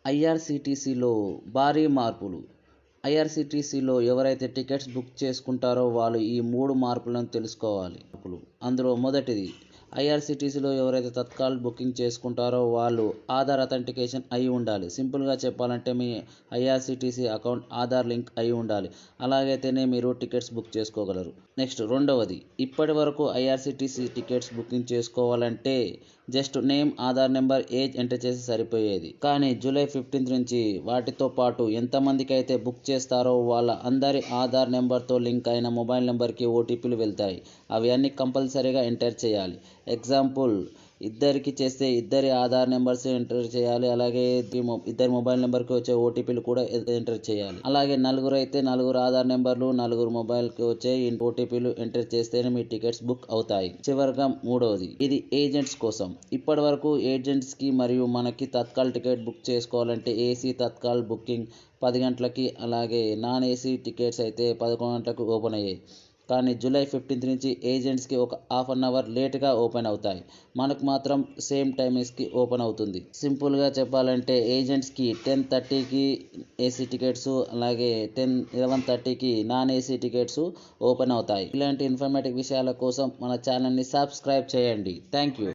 ఐఆర్సీటీసీలో భారీ మార్పులు. ఐఆర్సీటీసీలో ఎవరైతే టికెట్స్ బుక్ చేసుకుంటారో వాళ్ళు ఈ 3 మార్పులను తెలుసుకోవాలి. అందులో మొదటిది, ఐఆర్సీటీసీలో ఎవరైతే తత్కాల్ బుకింగ్ చేసుకుంటారో వాళ్ళు ఆధార్ అథెంటికేషన్ అయి ఉండాలి. సింపుల్గా చెప్పాలంటే మీ ఐఆర్సీటీసీ అకౌంట్ ఆధార్ లింక్ అయి ఉండాలి. అలాగైతేనే మీరు టికెట్స్ బుక్ చేసుకోగలరు. నెక్స్ట్ రెండవది, ఇప్పటి వరకు ఐఆర్సీటీసీ టికెట్స్ బుకింగ్ చేసుకోవాలంటే just name, Aadhaar number, age enter చేసి సరిపోయేది. కానీ జూలై 15 నుంచి వాటితో పాటు ఎంతమందికి అయితే బుక్ చేస్తారో వాళ్ళ అందరి ఆధార్ నెంబర్తో లింక్ అయిన మొబైల్ నెంబర్కి ఓటీపీలు వెళ్తాయి. అవి అన్ని కంపల్సరీగా ఎంటర్ చేయాలి. ఎగ్జాంపుల్, ఇద్దరికి చేస్తే ఇద్దరి ఆధార్ నెంబర్స్ ఎంటర్ చేయాలి. అలాగే ఇద్దరి మొబైల్ నెంబర్కి వచ్చే ఓటీపీలు కూడా ఎంటర్ చేయాలి. అలాగే నలుగురు అయితే నలుగురు ఆధార్ నెంబర్లు, నలుగురు మొబైల్కి వచ్చే ఓటీపీలు ఎంటర్ చేస్తేనే మీ టికెట్స్ బుక్ అవుతాయి. చివరిగా మూడవది, ఇది ఏజెంట్స్ కోసం. ఇప్పటి వరకు ఏజెంట్స్కి మరియు మనకి తత్కాల్ టికెట్ బుక్ చేసుకోవాలంటే ఏసీ తత్కాల్ బుకింగ్ 10 గంటలకి, అలాగే నాన్ ఏసీ టికెట్స్ అయితే 11 గంటలకు ఓపెన్ అయ్యాయి. కానీ జూలై 15 నుంచి ఏజెంట్స్కి ఒక ½ అన్ అవర్ లేట్గా ఓపెన్ అవుతాయి. మనకు మాత్రం సేమ్ టైమింగ్స్కి ఓపెన్ అవుతుంది. సింపుల్గా చెప్పాలంటే ఏజెంట్స్కి 10:30కి ఏసీ టికెట్స్, అలాగే 11:30కి నాన్ ఏసీ టికెట్స్ ఓపెన్ అవుతాయి. ఇలాంటి ఇన్ఫర్మేటివ్ విషయాల కోసం మన ఛానల్ని సబ్స్క్రైబ్ చేయండి. Thank you.